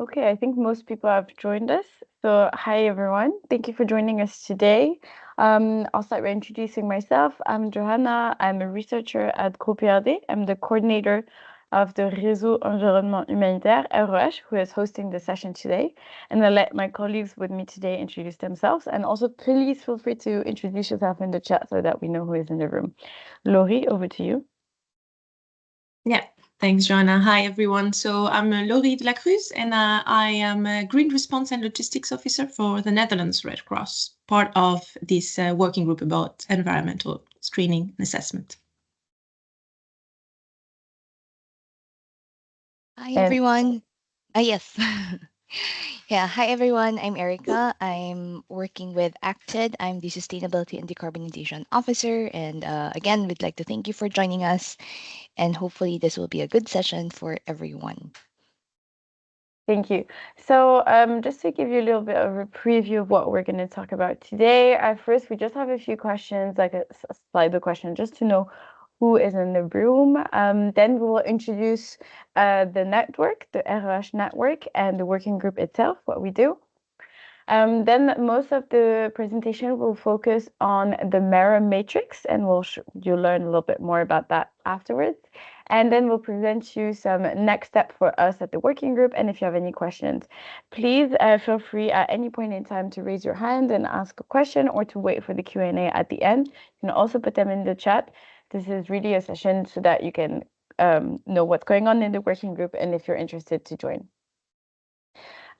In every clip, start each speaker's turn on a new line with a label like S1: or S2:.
S1: Okay, I think most people have joined us. So, hi everyone. Thank you for joining us today. I'll start by introducing myself. I'm Johanna. I'm a researcher at GroupRD. I'm the coordinator of the Réseau Environnement Humanitaire, REH, who is hosting the session today. And I'll let my colleagues with me today introduce themselves. And also, please feel free to introduce yourself in the chat so that we know who is in the room. Laurie, over to you.
S2: Yeah, thanks, Joanna. Hi, everyone. So I'm Laurie de la Cruz, and I am a Green Response and Logistics Officer for the Netherlands Red Cross, part of this working group about environmental screening and assessment.
S3: Hi, everyone. Yes. Yeah, hi, everyone. I'm Erica. I'm working with ACTED. I'm the Sustainability and Decarbonization Officer. And again, we'd like to thank you for joining us. And hopefully, this will be a good session for everyone.
S1: Thank you. So just to give you a little bit of a preview of what we're going to talk about today, at first we just have a few questions, like a Slido question, just to know who is in the room. Then we will introduce the network, the REH network, and the working group itself, what we do. Then most of the presentation will focus on the MERA matrix, and you'll learn a little bit more about that afterwards. And then we'll present you some next step for us at the working group. And if you have any questions, please feel free at any point in time to raise your hand and ask a question, or to wait for the Q&A at the end. You can also put them in the chat. This is really a session so that you can know what's going on in the working group, and if you're interested to join.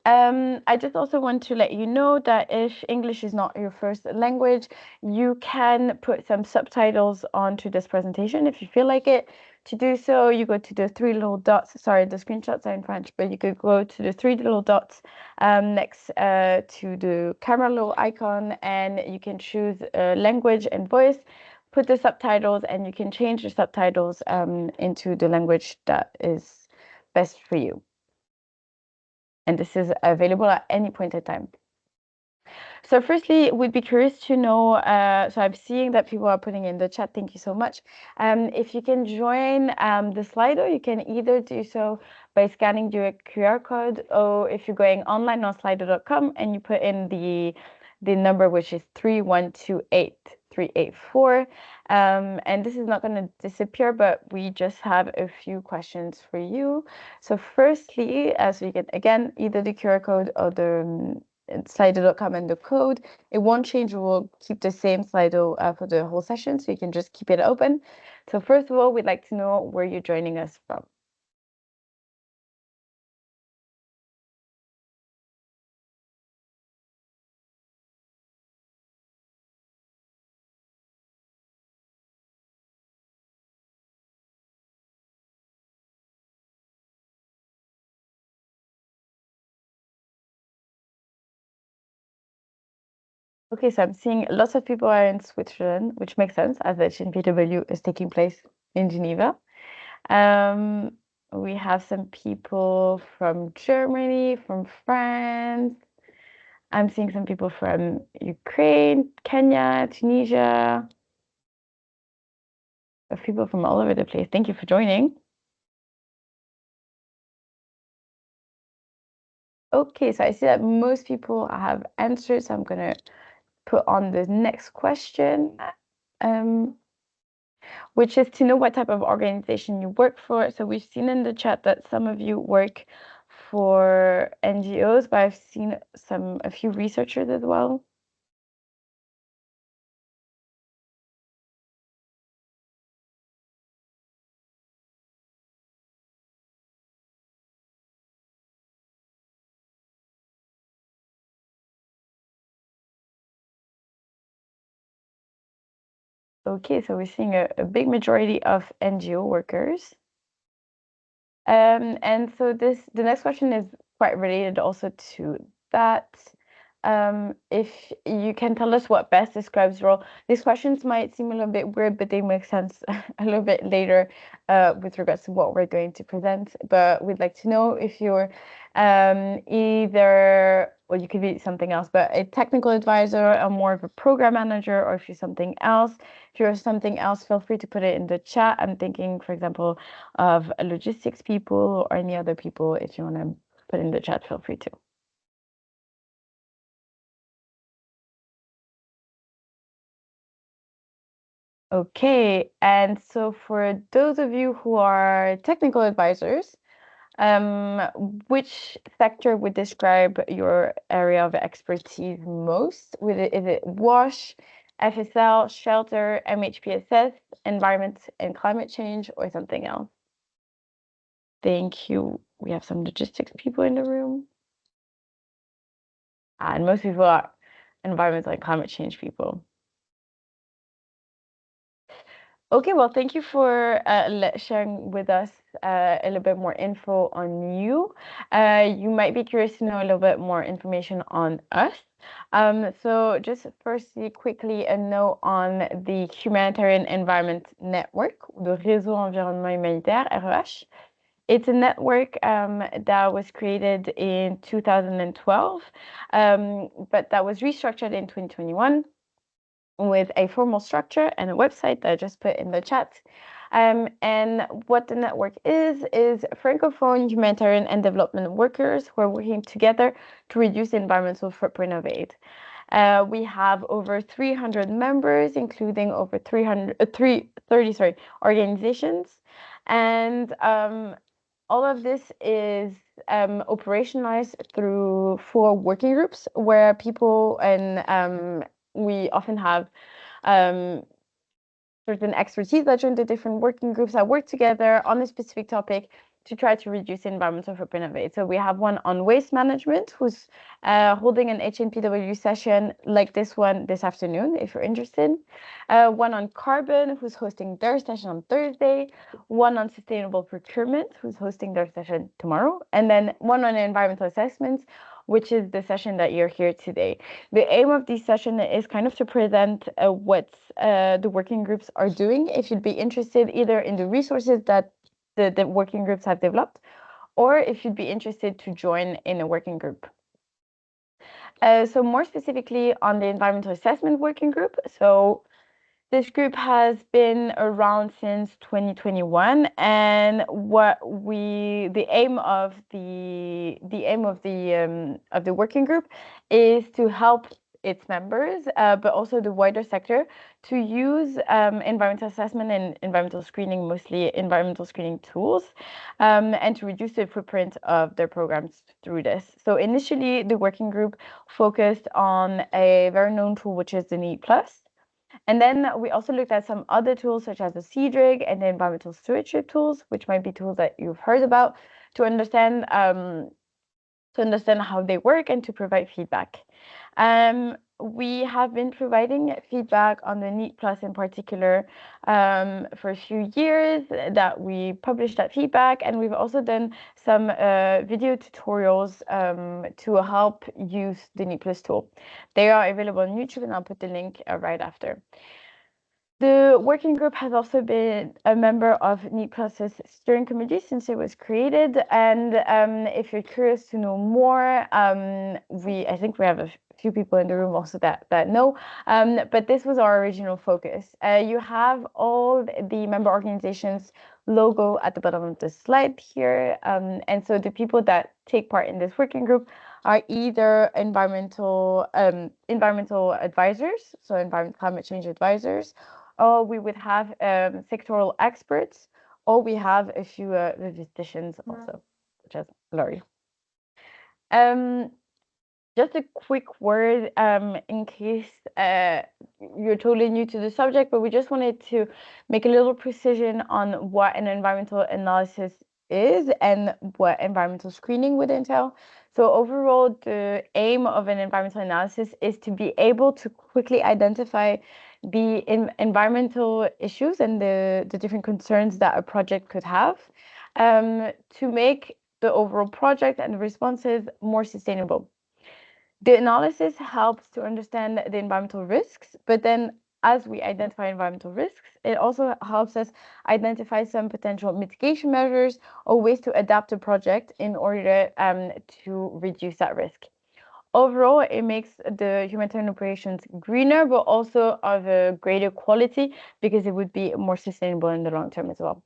S1: I just also want to let you know that if English is not your first language, you can put some subtitles onto this presentation if you feel like it. To do so, you go to the three little dots. Sorry, the screenshots are in French, but you could go to the three little dots next to the camera little icon, and you can choose language and voice, put the subtitles, and you can change the subtitles into the language that is best for you. And this is available at any point in time. So firstly, we'd be curious to know, so I'm seeing that people are putting in the chat, thank you so much. If you can join the Slido, you can either do so by scanning your QR code, or if you're going online on slido.com and you put in the number, which is 3128384. And this is not going to disappear, but we just have a few questions for you. So firstly, so you can, again, either the QR code or the Slido.com and the code. It won't change. We will keep the same Slido for the whole session, so you can just keep it open. So first of all, we'd like to know where you're joining us from. Okay, so I'm seeing lots of people are in Switzerland, which makes sense as the HNPW is taking place in Geneva. We have some people from Germany, from France. I'm seeing some people from Ukraine, Kenya, Tunisia. Of people from all over the place. Thank you for joining. Okay, so I see that most people have answered, so I'm going to put on the next question, which is to know what type of organization you work for. So we've seen in the chat that some of you work for NGOs, but I've seen a few researchers as well. Okay, so we're seeing a big majority of NGO workers. And so the next question is quite related also to that. If you can tell us what best describes your role. These questions might seem a little bit weird, but they make sense a little bit later with regards to what we're going to present. But we'd like to know if you're either, well, you could be something else, but a technical advisor, or more of a program manager, or if you're something else. If you're something else, feel free to put it in the chat. I'm thinking, for example, of logistics people or any other people if you want to put in the chat, feel free to. Okay, and so for those of you who are technical advisors, which sector would describe your area of expertise most? Is it WASH, FSL, shelter, MHPSS, environment and climate change, or something else? Thank you. We have some logistics people in the room. And most people are environmental and climate change people. Okay, well, thank you for sharing with us a little bit more info on you. You might be curious to know a little bit more information on us. So just firstly, quickly, a note on the Humanitarian Environment Network, the Réseau Environnement Humanitaire, REH. It's a network that was created in 2012, but that was restructured in 2021 with a formal structure and a website that I just put in the chat. And what the network is Francophone humanitarian and development workers who are working together to reduce the environmental footprint of aid. We have over 300 members, including over 30 organizations. And all of this is operationalized through 4 working groups where people and we often have certain expertise that join the different working groups that work together on a specific topic to try to reduce the environmental footprint of aid. So we have one on waste management who's holding an HNPW session like this one this afternoon, if you're interested. One on carbon, who's hosting their session on Thursday. One on sustainable procurement, who's hosting their session tomorrow. And then one on environmental assessments, which is the session that you're here today. The aim of this session is kind of to present what the working groups are doing. If you'd be interested either in the resources that the working groups have developed, or if you'd be interested to join in a working group. So more specifically on the environmental assessment working group. So this group has been around since 2021, and the aim of the working group is to help its members, but also the wider sector, to use environmental assessment and environmental screening, mostly environmental screening tools, and to reduce the footprint of their programs through this. So initially, the working group focused on a very known tool, which is the NEET Plus. And then we also looked at some other tools such as the CEDRIG and the environmental stewardship tools, which might be tools that you've heard about, to understand how they work and to provide feedback. We have been providing feedback on the NEET Plus in particular for a few years that we published that feedback, and we've also done some video tutorials to help use the NEET Plus tool. They are available on YouTube, and I'll put the link right after. The working group has also been a member of NEET Plus's steering committee since it was created. And if you're curious to know more, I think we have a few people in the room also that know, but this was our original focus. You have all the member organizations logo at the bottom of the slide here. And so the people that take part in this working group are either environmental advisors, so environment climate change advisors, or we would have sectoral experts, or we have a few logisticians also, such as Laurie. Just a quick word in case you're totally new to the subject, but we just wanted to make a little precision on what an environmental analysis is and what environmental screening would entail. So overall, the aim of an environmental analysis is to be able to quickly identify the environmental issues and the different concerns that a project could have, to make the overall project and the responses more sustainable. The analysis helps to understand the environmental risks, but then as we identify environmental risks, it also helps us identify some potential mitigation measures or ways to adapt a project in order to reduce that risk. Overall, it makes the humanitarian operations greener, but also of a greater quality because it would be more sustainable in the long term as well.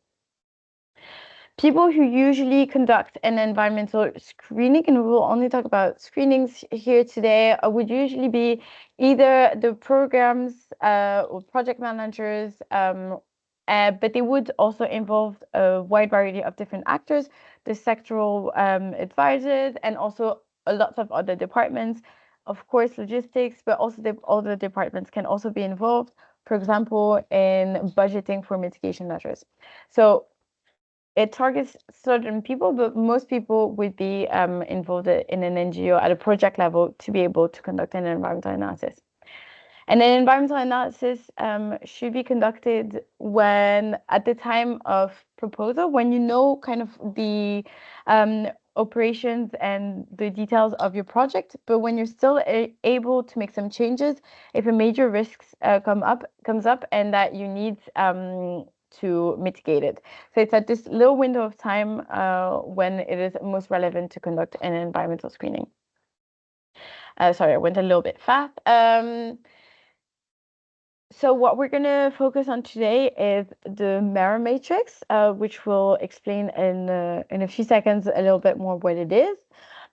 S1: people who usually conduct an environmental screening, and we will only talk about screenings here today, would usually be either the programs or project managers, but they would also involve a wide variety of different actors, the sectoral advisors, and also a lot of other departments. Of course, logistics, but also all the departments can also be involved, for example, in budgeting for mitigation measures. So it targets certain people, but most people would be involved in an NGO at a project level to be able to conduct an environmental analysis. And an environmental analysis should be conducted when, at the time of proposal, when you know kind of the operations and the details of your project, but when you're still able to make some changes if a major risk comes up and that you need to mitigate it. So it's at this little window of time when it is most relevant to conduct an environmental screening. Sorry, I went a little bit fast. So what we're going to focus on today is the MERA matrix, which we'll explain in a few seconds a little bit more what it is.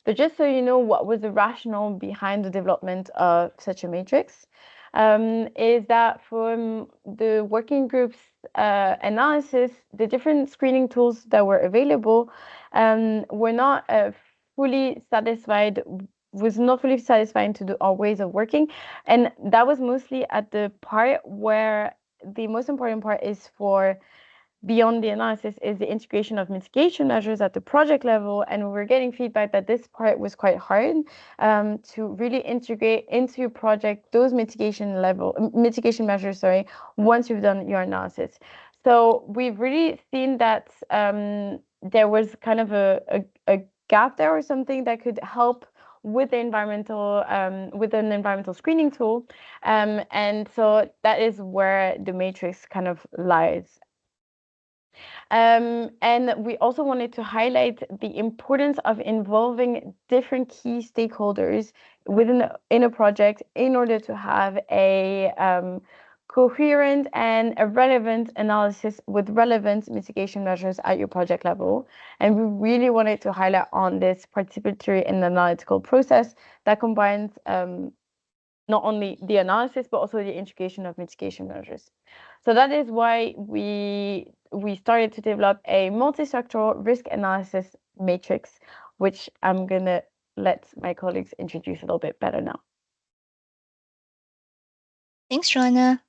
S1: But just so you know what was the rationale behind the development of such a matrix, is that from the working group's analysis, the different screening tools that were available were not fully satisfied was not fully satisfying to our ways of working. And that was mostly at the part where the most important part is for beyond the analysis is the integration of mitigation measures at the project level. And we were getting feedback that this part was quite hard to really integrate into your project those mitigation measures, once you've done your analysis. So we've really seen that there was kind of a gap there or something that could help with the with an environmental screening tool, and so that is where the matrix kind of lies. And we also wanted to highlight the importance of involving different key stakeholders in a project in order to have a coherent and a relevant analysis with relevant mitigation measures at your project level. And we really wanted to highlight on this participatory and analytical process that combines not only the analysis, but also the integration of mitigation measures. So that is why we started to develop a multi-sectoral risk analysis matrix, which I'm going to let my colleagues introduce a little bit better now.
S3: Thanks, Joanna.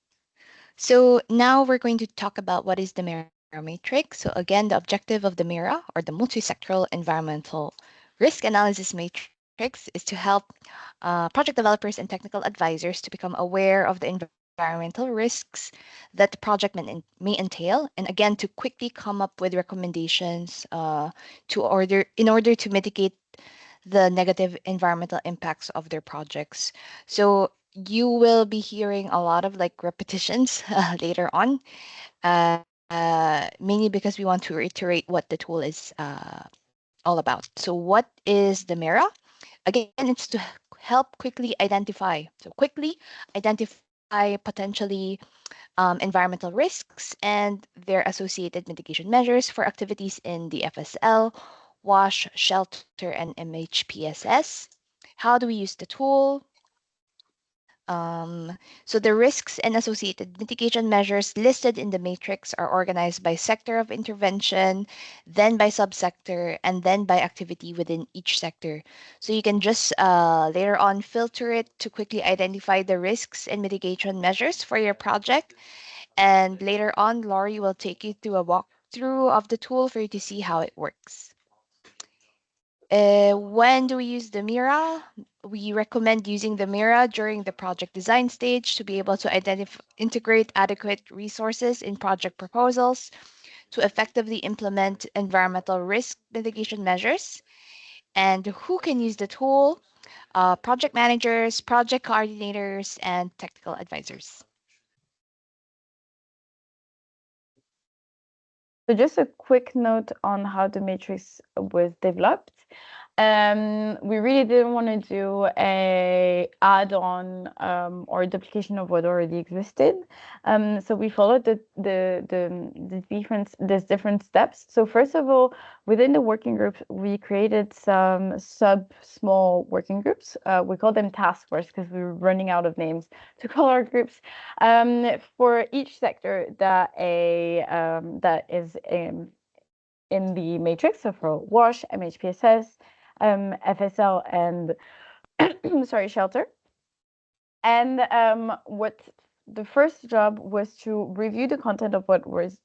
S3: So now we're going to talk about what is the MERA matrix. So again, the objective of the MERA, or the Multi-sectoral Environmental Risk Analysis Matrix, is to help project developers and technical advisors to become aware of the environmental risks that the project may entail, and again, to quickly come up with recommendations in order to mitigate the negative environmental impacts of their projects. So you will be hearing a lot of repetitions later on, mainly because we want to reiterate what the tool is all about. So what is the MERA? Again, it's to help quickly identify potentially environmental risks and their associated mitigation measures for activities in the FSL, WASH, shelter, and MHPSS. How do we use the tool? So the risks and associated mitigation measures listed in the matrix are organized by sector of intervention, then by subsector, and then by activity within each sector. So you can just later on filter it to quickly identify the risks and mitigation measures for your project. And later on, Laurie will take you through a walkthrough of the tool for you to see how it works. When do we use the MERA? We recommend using the MERA during the project design stage to be able to integrate adequate resources in project proposals to effectively implement environmental risk mitigation measures. And who can use the tool? Project managers, project coordinators, and technical advisors.
S1: So just a quick note on how the matrix was developed. We really didn't want to do a add-on or duplication of what already existed. So we followed the different steps. So first of all, within the working groups, we created some small working groups. We call them task force because we were running out of names to call our groups. For each sector that is in the matrix, so for WASH, MHPSS, FSL, and sorry, shelter. And what the first job was to review the content of what was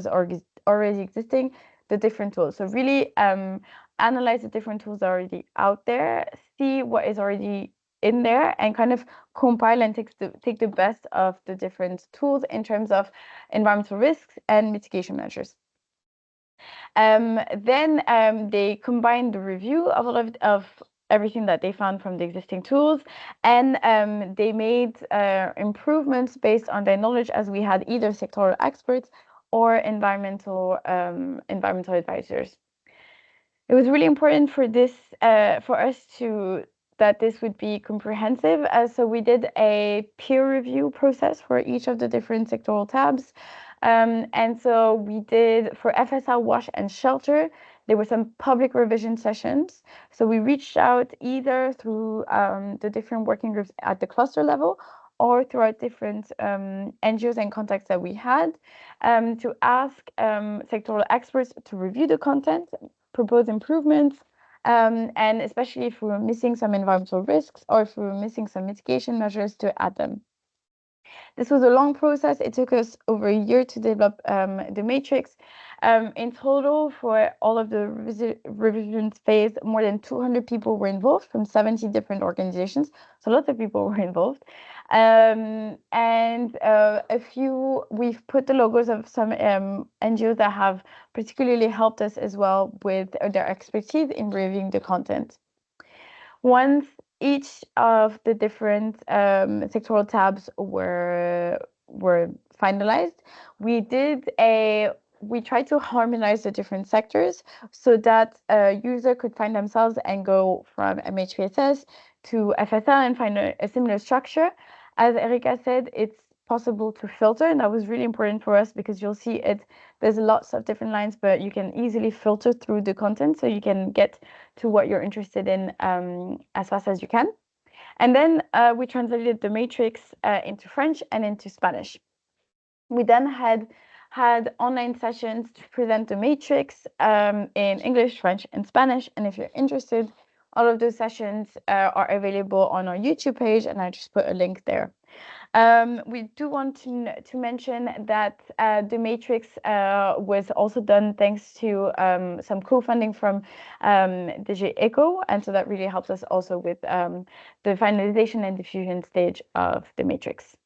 S1: already existing, the different tools. So really analyze the different tools already out there, see what is already in there, and kind of compile and take the best of the different tools in terms of environmental risks and mitigation measures. Then they combined the review of all of everything that they found from the existing tools, and they made improvements based on their knowledge, as we had either sectoral experts or environmental advisors. It was really important for this for us that this would be comprehensive. So we did a peer review process for each of the different sectoral tabs. And so we did for FSL, WASH, and shelter, there were some public revision sessions. So we reached out either through the different working groups at the cluster level or throughout different NGOs and contacts that we had to ask sectoral experts to review the content, propose improvements, and especially if we were missing some environmental risks or if we were missing some mitigation measures, to add them. This was a long process. It took us over a year to develop the matrix. In total, for all of the revisions phase, more than 200 people were involved from 70 different organizations. So lots of people were involved. And we've put the logos of some NGOs that have particularly helped us as well with their expertise in reviewing the content. Once each of the different sectoral tabs were finalized, we tried to harmonize the different sectors so that a user could find themselves and go from MHPSS to FSL and find a similar structure. As Erika said, it's possible to filter, and that was really important for us because you'll see there's lots of different lines, but you can easily filter through the content so you can get to what you're interested in as fast as you can. And then we translated the matrix into French and into Spanish. We then had online sessions to present the matrix in English, French, and Spanish. And if you're interested, all of those sessions are available on our YouTube page, and I just put a link there. We do want to mention that the matrix was also done thanks to some co-funding from DG ECO, and so that really helps us also with the finalization and diffusion stage of the matrix.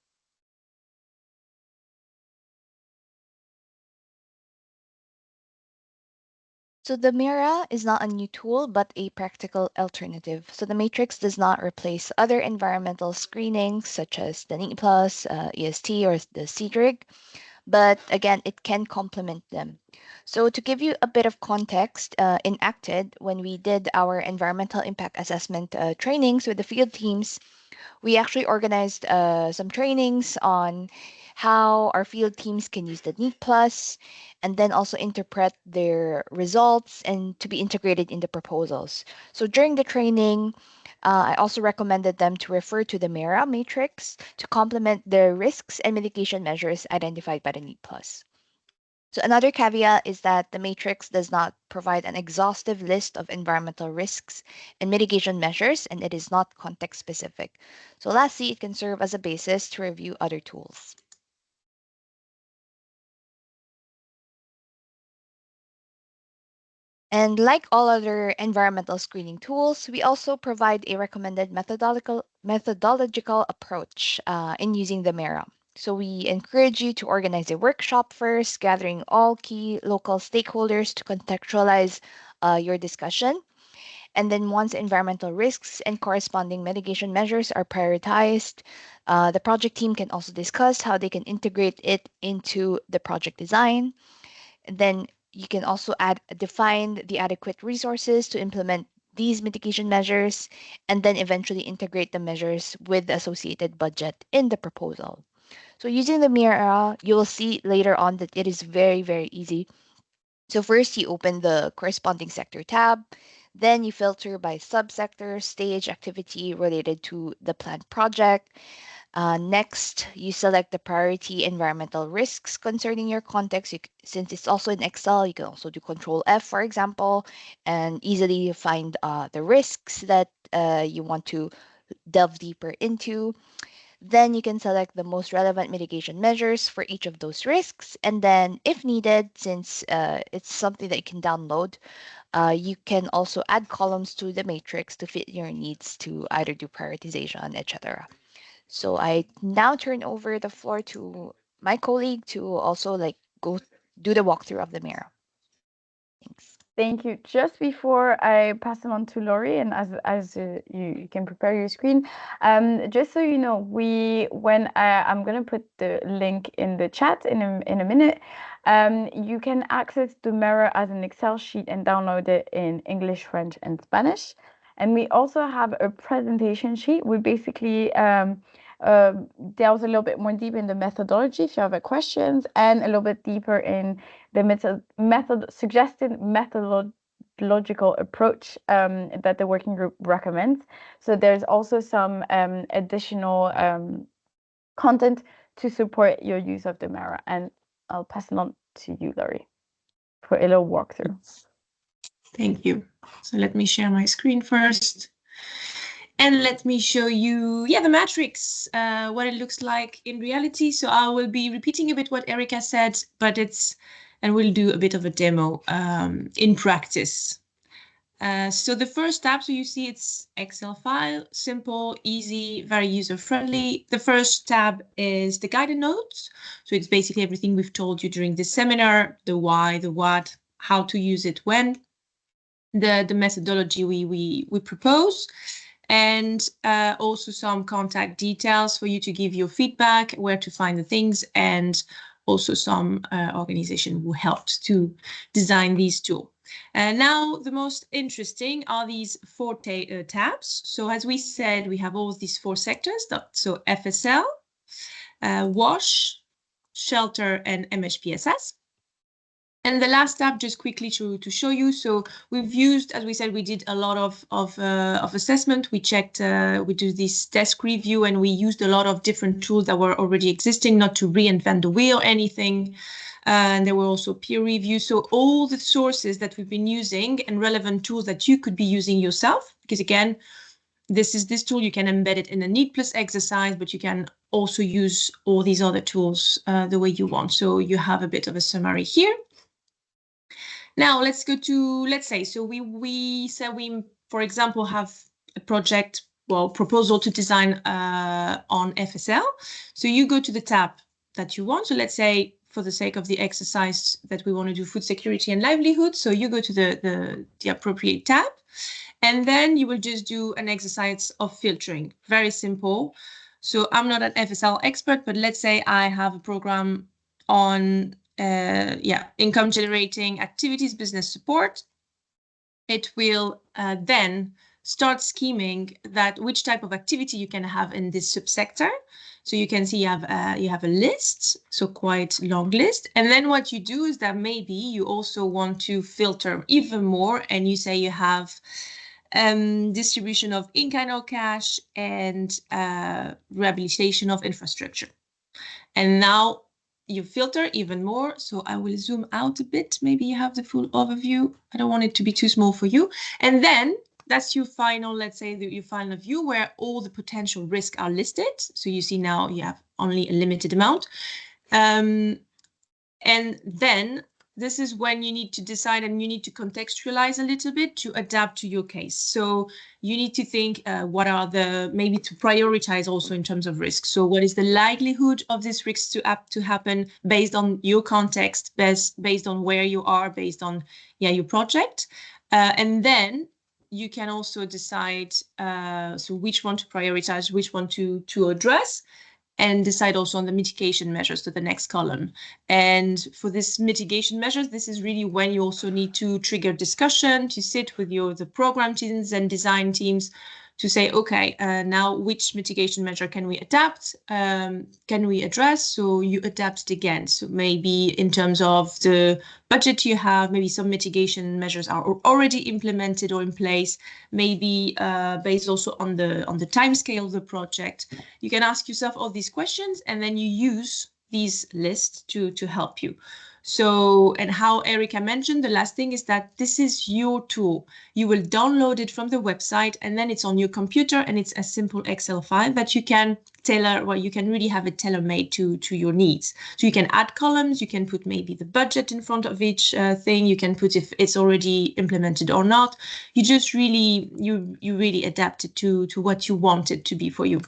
S3: So the MERA is not a new tool, but a practical alternative. So the matrix does not replace other environmental screenings such as the NEAT+, EST, or the CEDRIG, but again, it can complement them. So to give you a bit of context, in ACTED, when we did our environmental impact assessment trainings with the field teams, we actually organized some trainings on how our field teams can use the NEAT+, and then also interpret their results and to be integrated in the proposals. So during the training, I also recommended them to refer to the MERA matrix to complement the risks and mitigation measures identified by the NEAT+. So another caveat is that the matrix does not provide an exhaustive list of environmental risks and mitigation measures, and it is not context specific. So lastly, it can serve as a basis to review other tools. And like all other environmental screening tools, we also provide a recommended methodological approach in using the MERA. So we encourage you to organize a workshop first, gathering all key local stakeholders to contextualize your discussion. And then once environmental risks and corresponding mitigation measures are prioritized, the project team can also discuss how they can integrate it into the project design. And then you can also define the adequate resources to implement these mitigation measures, and then eventually integrate the measures with the associated budget in the proposal. So using the MERA, you will see later on that it is very, very easy. So first you open the corresponding sector tab, then you filter by subsector, stage, activity related to the planned project. Next, you select the priority environmental risks concerning your context. Since it's also in Excel, you can also do Control F, for example, and easily find the risks that you want to delve deeper into. Then you can select the most relevant mitigation measures for each of those risks. And then, if needed, since it's something that you can download, you can also add columns to the matrix to fit your needs to either do prioritization, etc. So I now turn over the floor to my colleague to also like go do the walkthrough of the mirror. Thanks.
S1: Thank you. Just before I pass it on to Laurie, and as you can prepare your screen, just so you know, I'm gonna put the link in the chat in a minute. You can access the MERA as an Excel sheet and download it in English, French, and Spanish. And we also have a presentation sheet. We basically delves a little bit more deep in the methodology if you have questions, and a little bit deeper in the suggested methodological approach that the working group recommends. So there's also some additional content to support your use of the MERA. And I'll pass it on to you, Laurie, for a little walkthrough.
S2: Thank you. So let me share my screen first. And let me show you, the matrix, what it looks like in reality. So I will be repeating a bit what Erica said, but and we'll do a bit of a demo in practice. So the first tab, so you see it's Excel file, simple, easy, very user-friendly. The first tab is the guided notes. So it's basically everything we've told you during this seminar, the why, the what, how to use it when, the methodology we propose, and also some contact details for you to give your feedback, where to find the things, and also some organization who helped to design these tools. Now, the most interesting are these four tabs. So as we said, we have all these four sectors. So FSL, WASH, Shelter, and MHPSS. And the last tab, just quickly to show you. So we've used, as we said, we did a lot of assessment. We checked, we do this desk review, and we used a lot of different tools that were already existing, not to reinvent the wheel or anything. And there were also peer reviews. So all the sources that we've been using and relevant tools that you could be using yourself, because again, this tool, you can embed it in a need plus exercise, but you can also use all these other tools the way you want. So you have a bit of a summary here. Now let's go to, let's say, so we said we, for example, have a project, proposal to design on FSL. So you go to the tab that you want. So let's say, for the sake of the exercise, that we want to do food security and livelihood. So you go to the appropriate tab, and then you will just do an exercise of filtering. Very simple. So I'm not an FSL expert, but let's say I have a program on income generating activities, business support. It will then start scheming that which type of activity you can have in this subsector. So you can see you have a list, so quite long list. And then what you do is that maybe you also want to filter even more, and you say you have distribution of in-kind or cash and rehabilitation of infrastructure. And now you filter even more. So I will zoom out a bit. Maybe you have the full overview. I don't want it to be too small for you. And then that's your final, let's say, your final view where all the potential risks are listed. So you see now you have only a limited amount. And then this is when you need to decide, and you need to contextualize a little bit to adapt to your case. So you need to think what are maybe to prioritize also in terms of risk. So what is the likelihood of this risk to happen based on your context, based on where you are, based on your project. And then you can also decide so which one to prioritize, which one to address. and decide also on the mitigation measures to the next column. And for this mitigation measures, this is really when you also need to trigger discussion, to sit with the program teams and design teams to say, okay, now which mitigation measure can we adapt, can we address? So you adapt it again. So maybe in terms of the budget you have, maybe some mitigation measures are already implemented or in place, maybe based also on the time scale of the project. You can ask yourself all these questions, and then you use these lists to help you. So, and how Erica mentioned, the last thing is that this is your tool. You will download it from the website, and then it's on your computer, and it's a simple Excel file that you can tailor, well, you can really have it tailor-made to your needs. So you can add columns, you can put maybe the budget in front of each thing, you can put if it's already implemented or not. You just really, you really adapt it to what you want it to be for you.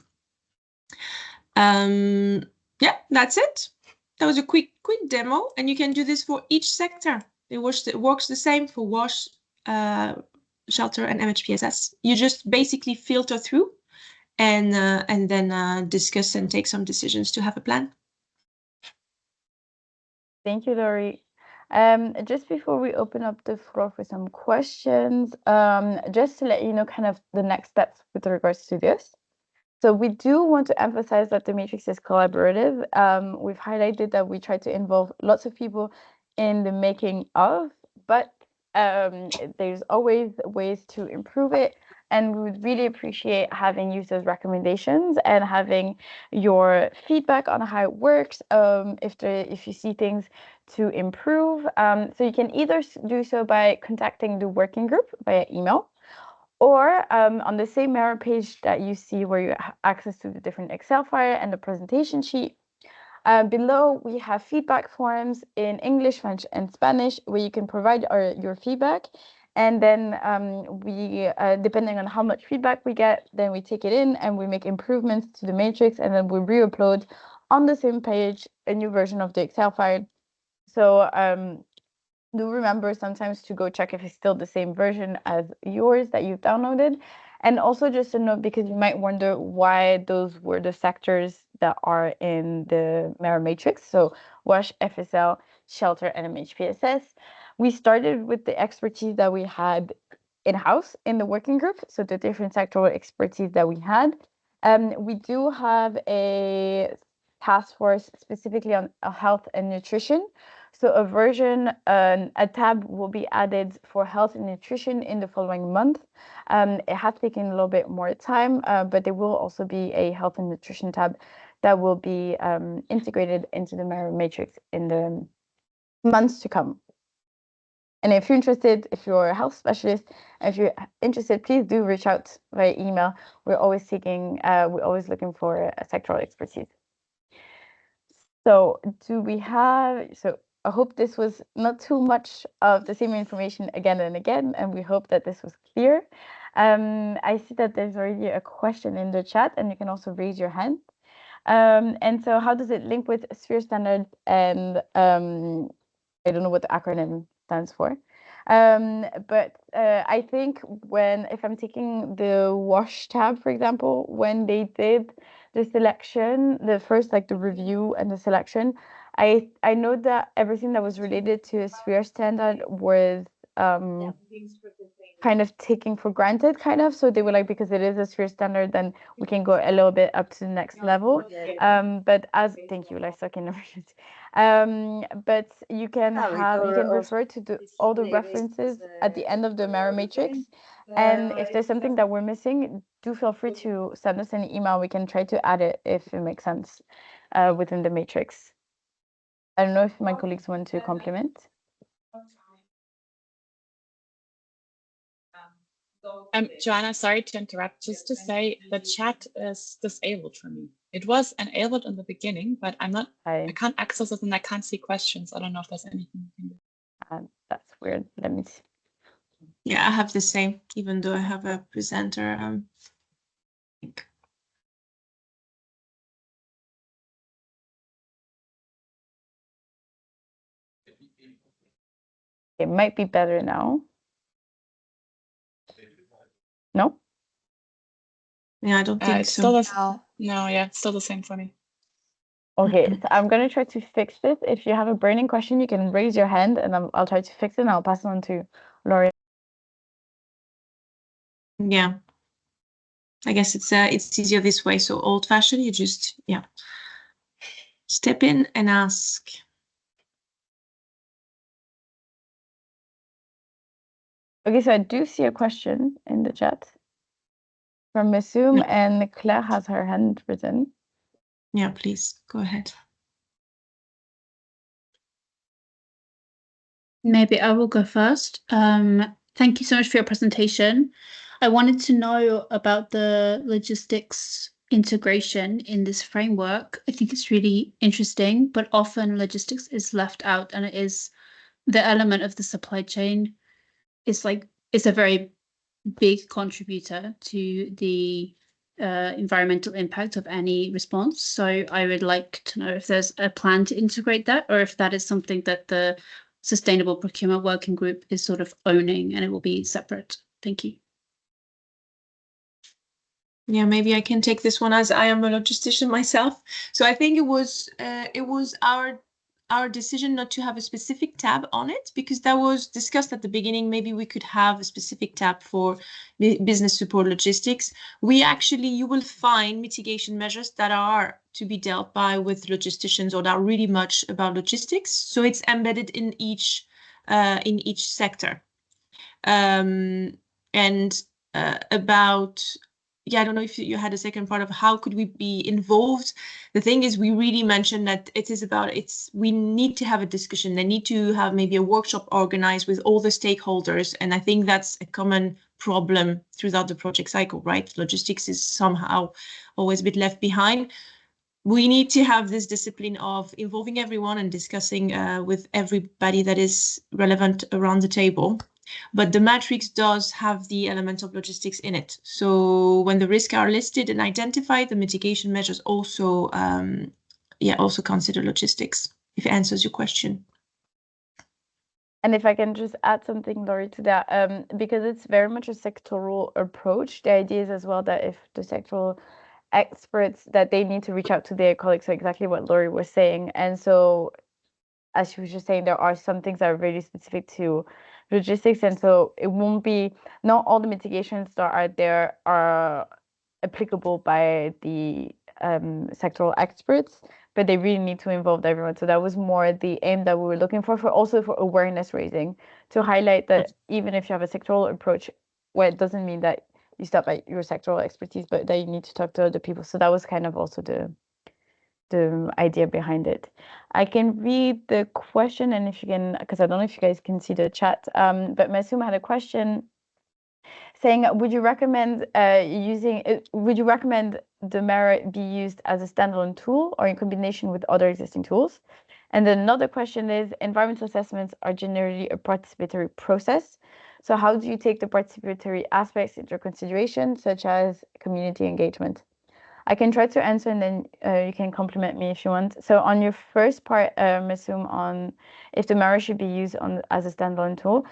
S2: Yeah, that's it. That was a quick demo, and you can do this for each sector. It works the same for WASH, shelter, and MHPSS. You just basically filter through and then discuss and take some decisions to have a plan.
S1: Thank you, Laurie. Just before we open up the floor for some questions, just to let you know kind of the next steps with regards to this. So we do want to emphasize that the matrix is collaborative. We've highlighted that we try to involve lots of people in the making of, but there's always ways to improve it. And we would really appreciate having users' recommendations and having your feedback on how it works, if you see things to improve. So you can either do so by contacting the working group via email, or on the same MERA page that you see where you have access to the different Excel file and the presentation sheet. Below, we have feedback forms in English, French, and Spanish where you can provide your feedback. And then we, depending on how much feedback we get, then we take it in and we make improvements to the matrix, and then we re-upload on the same page a new version of the Excel file. So do remember sometimes to go check if it's still the same version as yours that you've downloaded. And also just a note, because you might wonder why those were the sectors that are in the MERA matrix. So WASH, FSL, Shelter, and MHPSS. We started with the expertise that we had in-house in the working group, so the different sectoral expertise that we had. We do have a task force specifically on health and nutrition. So a tab will be added for health and nutrition in the following month. It has taken a little bit more time, but there will also be a health and nutrition tab that will be integrated into the MERA matrix in the months to come. And if you're interested, if you're a health specialist, if you're interested, please do reach out via email. We're always looking for a sectoral expertise. So I hope this was not too much of the same information again and again, and we hope that this was clear. I see that there's already a question in the chat, and you can also raise your hand. And so how does it link with Sphere Standard and I don't know what the acronym stands for. But I think if I'm taking the WASH tab, for example, when they did the selection, the first, like the review and the selection, I know that everything that was related to a Sphere Standard was kind of taking for granted, kind of. So they were like, because it is a Sphere Standard, then we can go a little bit up to the next level. But thank you, livestock in emergency. But you can refer to all the references at the end of the MERA matrix. And if there's something that we're missing, do feel free to send us an email. We can try to add it if it makes sense within the matrix. I don't know if my colleagues want to compliment.
S4: Joanna, sorry to interrupt. Just to say, the chat is disabled for me. It was enabled in the beginning, but I can't access it and I can't see questions. I don't know if there's anything you can do.
S1: That's weird. Let me see.
S2: Yeah, I have the same, even though I have a presenter.
S1: It might be better now. No?
S2: Yeah, I don't think
S4: it's
S2: so.
S4: Still no, yeah, it's still the same for me.
S1: Okay, so I'm going to try to fix this. If you have a burning question, you can raise your hand and I'll try to fix it and I'll pass it on to Laurie.
S2: Yeah. I guess it's easier this way. So old-fashioned, you just, step in and ask.
S1: Okay, so I do see a question in the chat from Masoom, and Claire has her hand risen.
S2: Yeah, please go ahead.
S5: Maybe I will go first. Thank you so much for your presentation. I wanted to know about the logistics integration in this framework. I think it's really interesting, but often logistics is left out, and it is the element of the supply chain is a very big contributor to the environmental impact of any response. So I would like to know if there's a plan to integrate that, or if that is something that the Sustainable Procurement Working Group is sort of owning and it will be separate. Thank you.
S2: Yeah, maybe I can take this one as I am a logistician myself. So I think it was our decision not to have a specific tab on it, because that was discussed at the beginning. Maybe we could have a specific tab for business support logistics. You will find mitigation measures that are to be dealt by with logisticians or that are really much about logistics. So it's embedded in each sector. I don't know if you had a second part of how could we be involved. The thing is, we really mentioned that we need to have a discussion. They need to have maybe a workshop organized with all the stakeholders. And I think that's a common problem throughout the project cycle, right? Logistics is somehow always a bit left behind. We need to have this discipline of involving everyone and discussing with everybody that is relevant around the table. But the matrix does have the element of logistics in it. So when the risks are listed and identified, the mitigation measures also consider logistics, if it answers your question.
S1: And if I can just add something, Laurie, to that, because it's very much a sectoral approach, the idea is as well that if the sectoral experts, that they need to reach out to their colleagues, so exactly what Laurie was saying. And so, as she was just saying, there are some things that are really specific to logistics, and so it won't be, not all the mitigations that are there are applicable by the sectoral experts, but they really need to involve everyone. So that was more the aim that we were looking for also for awareness raising, to highlight that even if you have a sectoral approach, well, it doesn't mean that you stop at your sectoral expertise, but that you need to talk to other people. So that was kind of also the idea behind it. I can read the question, and if you can, because I don't know if you guys can see the chat, but Masoom had a question saying, would you recommend the MERA be used as a standalone tool or in combination with other existing tools? And then another question is, environmental assessments are generally a participatory process. So how do you take the participatory aspects into consideration, such as community engagement? I can try to answer, and then you can compliment me if you want. So on your first part, Masoom, on if the MERA should be used as a standalone tool,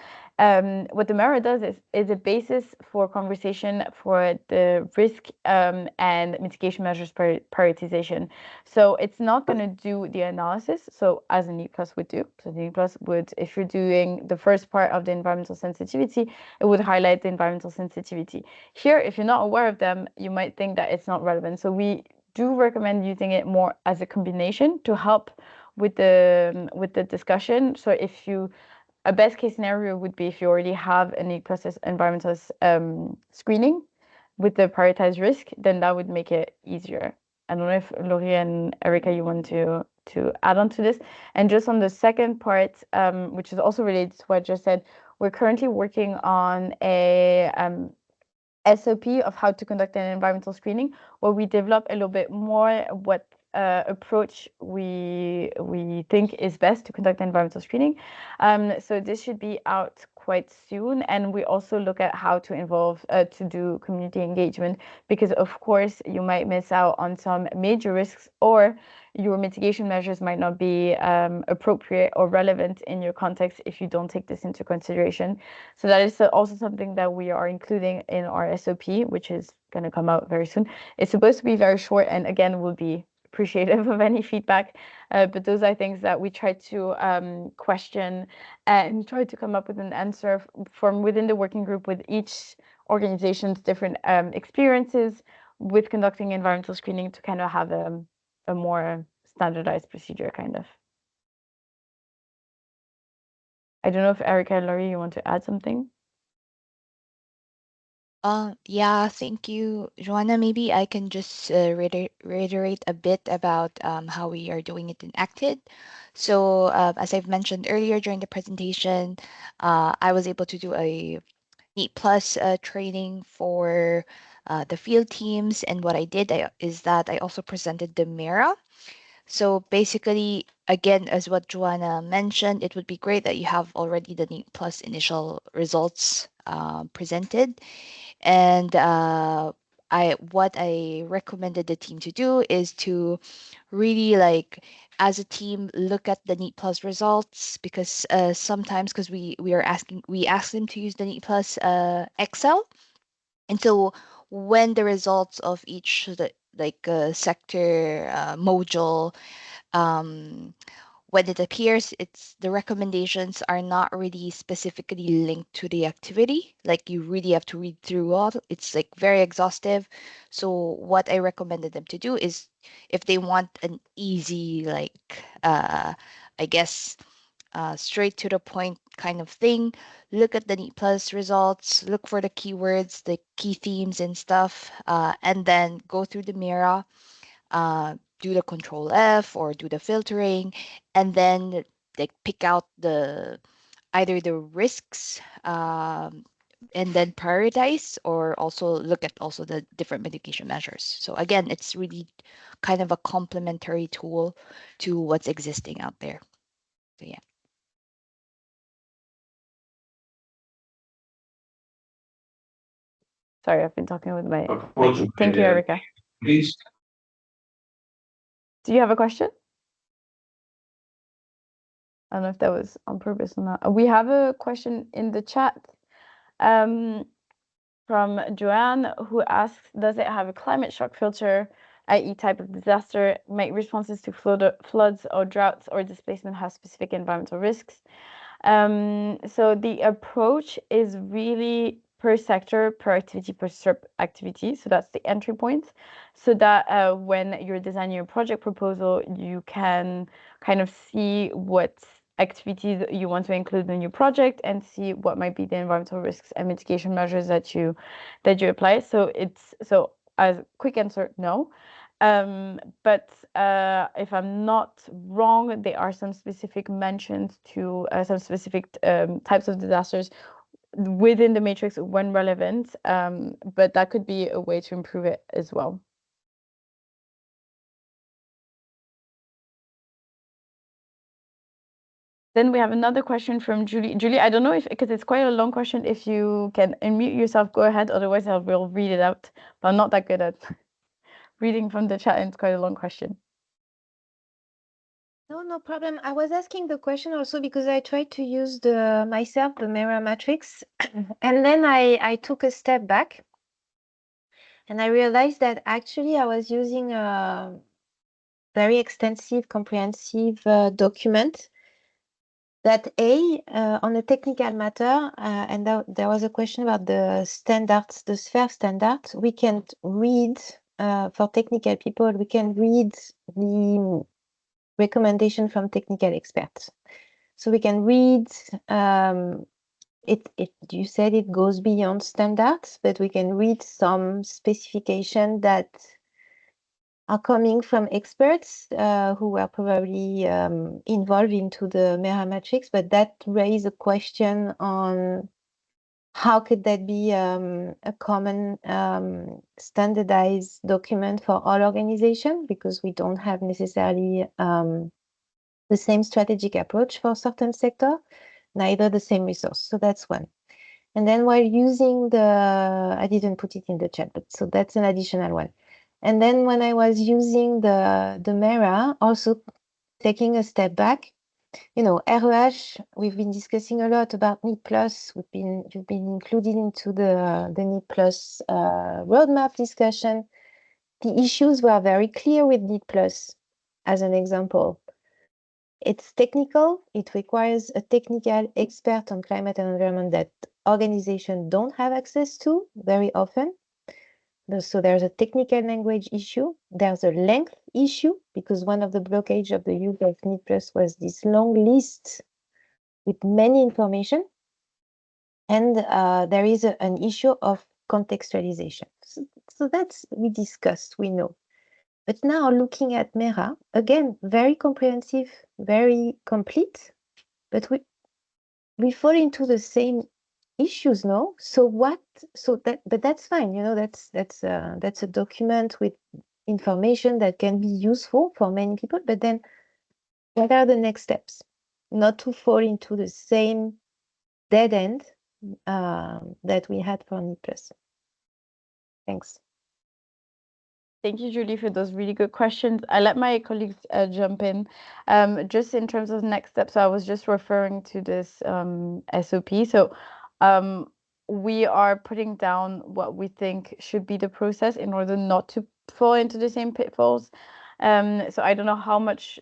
S1: what the MERA does is a basis for conversation for the risk and mitigation measures prioritization. So it's not going to do the analysis, so as a NEET Plus would do. So the NEET Plus would, if you're doing the first part of the environmental sensitivity, it would highlight the environmental sensitivity. Here, if you're not aware of them, you might think that it's not relevant. So we do recommend using it more as a combination to help with the discussion. So if a best case scenario would be if you already have an E-process environmental screening with the prioritized risk, then that would make it easier. I don't know if Laurie and Erica, you want to add on to this. And just on the second part, which is also related to what I just said, we're currently working on a SOP of how to conduct an environmental screening, where we develop a little bit more what approach we think is best to conduct environmental screening. So this should be out quite soon, and we also look at how to involve to do community engagement, because of course you might miss out on some major risks, or your mitigation measures might not be appropriate or relevant in your context if you don't take this into consideration. So that is also something that we are including in our SOP, which is going to come out very soon. It's supposed to be very short, and again will be appreciative of any feedback, but those are things that we try to question and try to come up with an answer from within the working group with each organization's different experiences with conducting environmental screening to kind of have a more standardized procedure, kind of. I don't know if Erica and Laurie, you want to add something?
S3: Yeah, thank you, Joanna. Maybe I can just reiterate a bit about how we are doing it in ACTED. So as I've mentioned earlier during the presentation, I was able to do a NEAT Plus training for the field teams. And what I did is that I also presented the MERA. So basically, again, as what Joanna mentioned, it would be great that you have already the NEAT Plus initial results presented. And what I recommended the team to do is to really, like, as a team, look at the NEAT Plus results, because sometimes, because we ask them to use the NEAT Plus Excel, and so when the results of each sector module, when it appears, the recommendations are not really specifically linked to the activity. Like, you really have to read through all. It's like very exhaustive. So what I recommended them to do is, if they want an easy, I guess, straight to the point kind of thing, look at the NEAT Plus results, look for the keywords, the key themes and stuff, and then go through the MERA, do the Control F or do the filtering, and then like pick out either the risks, and then prioritize, or also look at also the different mitigation measures. So again, it's really kind of a complementary tool to what's existing out there. So yeah.
S1: Sorry, I've been talking with my Thank you, Erica.
S6: Please.
S1: Do you have a question? I don't know if that was on purpose or not. We have a question in the chat from Joanne, who asks, does it have a climate shock filter, i.e. type of disaster, make responses to floods or droughts or displacement have specific environmental risks? So the approach is really per sector, per activity, per sub-activity. So that's the entry point. So that when you're designing your project proposal, you can kind of see what activities you want to include in your project and see what might be the environmental risks and mitigation measures that you apply. So as a quick answer, no. But if I'm not wrong, there are some specific mentions to some specific types of disasters within the matrix when relevant, but that could be a way to improve it as well. Then we have another question from Julie. Julie, I don't know if, because it's quite a long question, if you can unmute yourself, go ahead. Otherwise, I will read it out. But I'm not that good at reading from the chat, and it's quite a long question.
S7: No problem. I was asking the question also because I tried to use the MERA matrix, and then I took a step back, and I realized that actually I was using a very extensive, comprehensive document that on a technical matter, and there was a question about the standards, the sphere standard. We can read, for technical people, we can read the recommendation from technical experts. So we can read, you said it goes beyond standards, but we can read some specification that are coming from experts who were probably involved into the MERA matrix, but that raised a question on how could that be a common standardized document for all organizations, because we don't have necessarily the same strategic approach for certain sector, neither the same resource. So that's one. And then while using I didn't put it in the chat, but so that's an additional one. And then when I was using the MERA, also taking a step back, REH, we've been discussing a lot about NEAT Plus. You've been included into the NEAT Plus roadmap discussion. the issues were very clear with NEET Plus, as an example. It's technical. It requires a technical expert on climate and environment that organizations don't have access to very often. So there's a technical language issue. There's a length issue, because one of the blockages of the use of NEET Plus was this long list with many information. And there is an issue of contextualization. So that's, we discussed, we know. But now looking at MERA, again, very comprehensive, very complete, but we fall into the same issues, no? But that's fine, you know, that's a document with information that can be useful for many people, but then what are the next steps? Not to fall into the same dead end that we had for NEET Plus. Thanks.
S1: Thank you, Julie, for those really good questions. I let my colleagues jump in. Just in terms of next steps, I was just referring to this SOP. So we are putting down what we think should be the process in order not to fall into the same pitfalls. So I don't know how much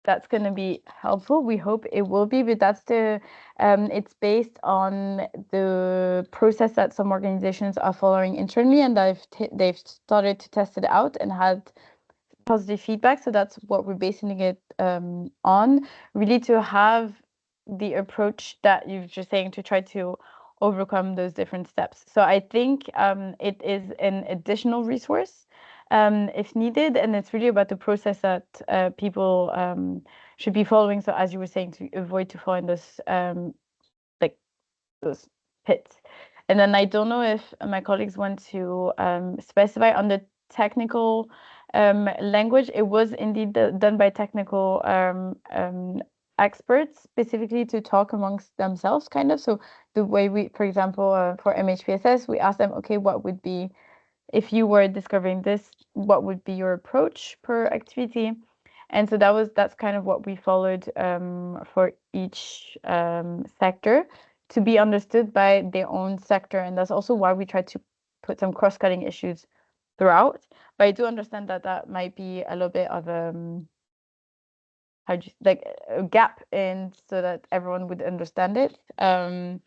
S1: that's going to be helpful. We hope it will be, but that's it's based on the process that some organizations are following internally, and they've started to test it out and had positive feedback. So that's what we're basing it on, really, to have the approach that you're just saying, to try to overcome those different steps. So I think it is an additional resource if needed, and it's really about the process that people should be following. So as you were saying, to avoid to fall in those like those pits. And then I don't know if my colleagues want to specify on the technical language. It was indeed done by technical experts, specifically to talk amongst themselves, kind of. So the way we, for example, for MHPSS, we asked them, okay, what would be, if you were discovering this, what would be your approach per activity? And so that's kind of what we followed for each sector, to be understood by their own sector. And that's also why we tried to put some cross-cutting issues throughout. But I do understand that that might be a little bit of a gap in, so that everyone would understand it. I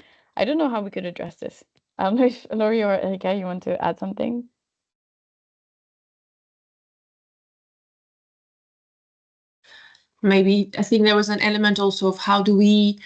S1: don't know how we could address this. I don't know if Laurie or Erika, you want to add something?
S2: Maybe I think there was an element also of how do we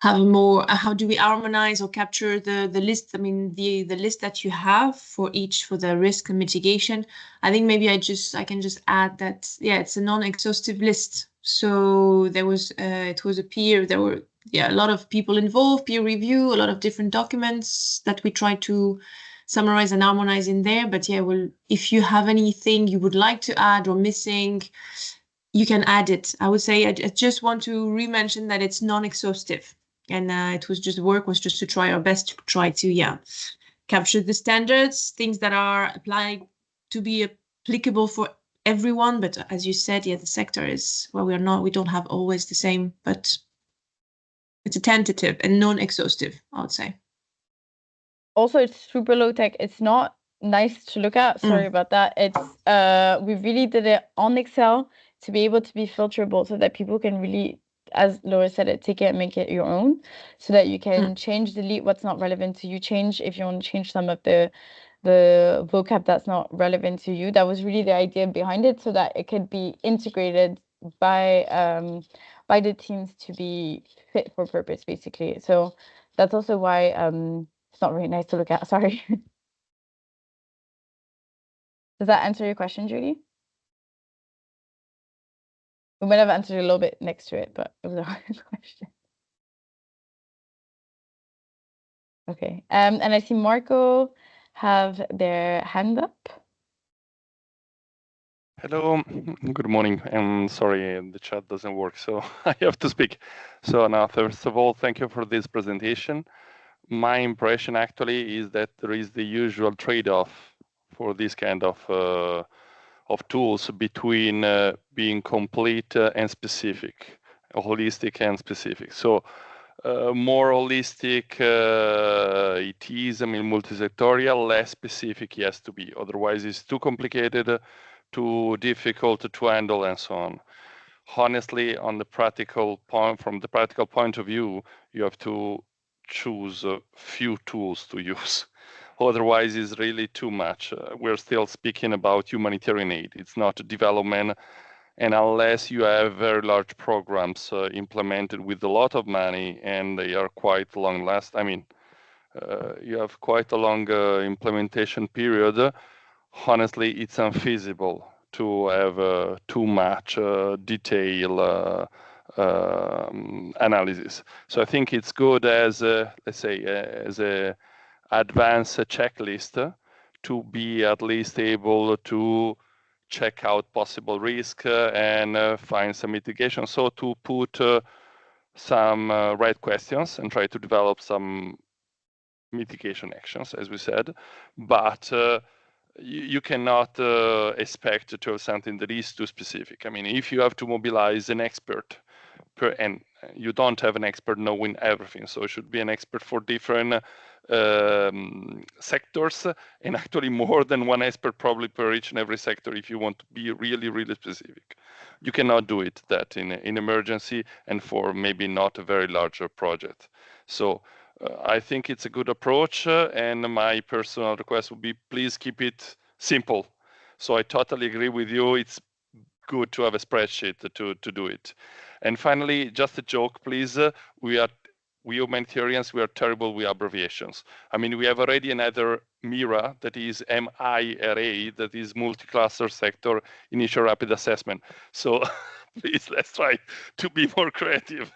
S2: have more, how do we harmonize or capture the list? I mean, the list that you have for the risk and mitigation. I think maybe I can just add that, yeah, it's a non-exhaustive list. So there was it was there were a lot of people involved, peer review, a lot of different documents that we tried to summarize and harmonize in there. But yeah, well, if you have anything you would like to add or missing, you can add it. I would say I just want to re-mention that it's non-exhaustive, and it was just, the work was just to try our best to try to capture the standards, things that are applied to be applicable for everyone. But as you said, the sector is, well, we don't have always the same, but it's a tentative and non-exhaustive, I would say.
S1: Also, it's super low tech. It's not nice to look at. Sorry about that. It's we really did it on Excel to be able to be filterable, so that people can really, as Laura said, take it and make it your own, so that you can change, delete what's not relevant to you, change if you want to change some of the vocab that's not relevant to you. That was really the idea behind it, so that it could be integrated by the teams to be fit for purpose, basically. So that's also why it's not really nice to look at. Sorry. Does that answer your question, Judy? We might have answered a little bit next to it, but it was a hard question. Okay. And I see Marco have their hand up.
S6: Hello, good morning. I'm sorry, the chat doesn't work, so I have to speak. So now, first of all, thank you for this presentation. My impression actually is that there is the usual trade-off for this kind of tools between being complete and specific, holistic and specific. So more holistic it is, I mean, multi-sectorial, less specific he has to be. Otherwise, it's too complicated, too difficult to handle, and so on. Honestly, on the practical point, from the practical point of view, you have to choose a few tools to use. Otherwise, it's really too much. We're still speaking about humanitarian aid. It's not development. And unless you have very large programs implemented with a lot of money and they are quite long last, I mean, you have quite a long implementation period, honestly, it's unfeasible to have too much detail analysis. So I think it's good as, let's say, as a advanced checklist to be at least able to check out possible risk and find some mitigation. So to put some right questions and try to develop some mitigation actions, as we said, but you cannot expect to have something that is too specific. I mean, if you have to mobilize an expert and you don't have an expert knowing everything, so it should be an expert for different sectors, and actually more than one expert probably per each and every sector if you want to be really, really specific. You cannot do it that in emergency and for maybe not a very large project. So I think it's a good approach, and my personal request would be please keep it simple. So I totally agree with you. It's good to have a spreadsheet to do it. And finally, just a joke, please. We humanitarians, we are terrible with abbreviations. I mean, we have already another MERA, that is MERA, that is multi-cluster sector initial rapid assessment. So please, let's try to be more creative.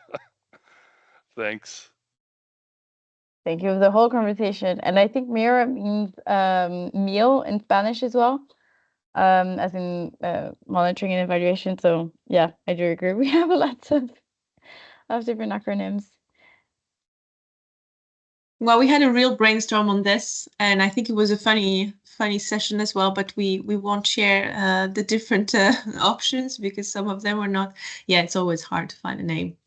S6: Thanks.
S1: Thank you for the whole conversation. And I think MERA means meal in Spanish as well, as in monitoring and evaluation. So yeah, I do agree. We have a lot of different acronyms.
S2: Well, we had a real brainstorm on this, and I think it was a funny session as well, but we won't share the different options because some of them were not, yeah, it's always hard to find a name.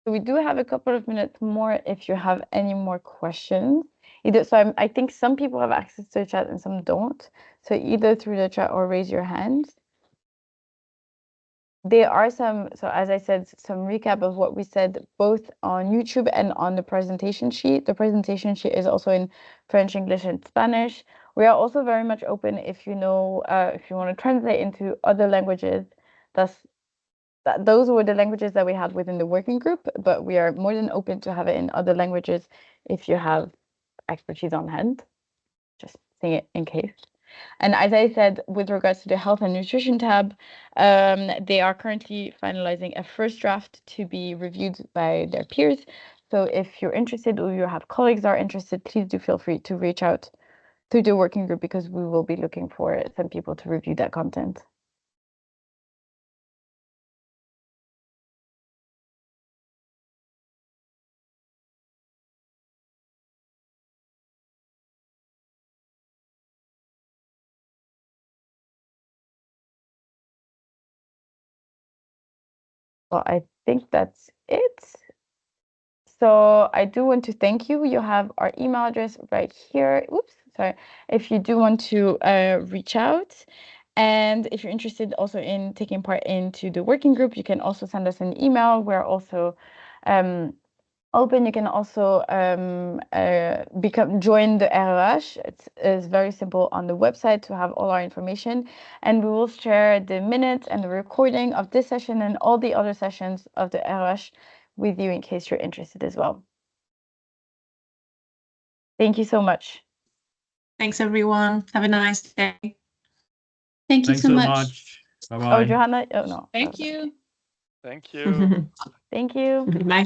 S1: We do have a couple of minutes more if you have any more questions. I think some people have access to the chat and some don't. So either through the chat or raise your hand. There are some, so as I said, some recap of what we said both on YouTube and on the presentation sheet. The presentation sheet is also in French, English, and Spanish. We are also very much open if you know, if you want to translate into other languages. Those were the languages that we had within the working group, but we are more than open to have it in other languages if you have expertise on hand. Just saying it in case. And as I said, with regards to the health and nutrition tab, they are currently finalizing a first draft to be reviewed by their peers. So if you're interested or you have colleagues that are interested, please do feel free to reach out to the working group because we will be looking for some people to review that content. Well, I think that's it. So I do want to thank you. You have our email address right here. Oops, sorry. If you do want to reach out, and if you're interested also in taking part into the working group, you can also send us an email. We're also open. You can also join the REH. It's very simple on the website to have all our information, and we will share the minutes and the recording of this session and all the other sessions of the REH with you in case you're interested as well. Thank you so much.
S2: Thanks, everyone. Have a nice day.
S5: Thank you so much.
S1: Bye-bye. Oh, Johanna. Oh, no.
S4: Thank you.
S6: Thank you.
S1: Thank you.
S2: Bye.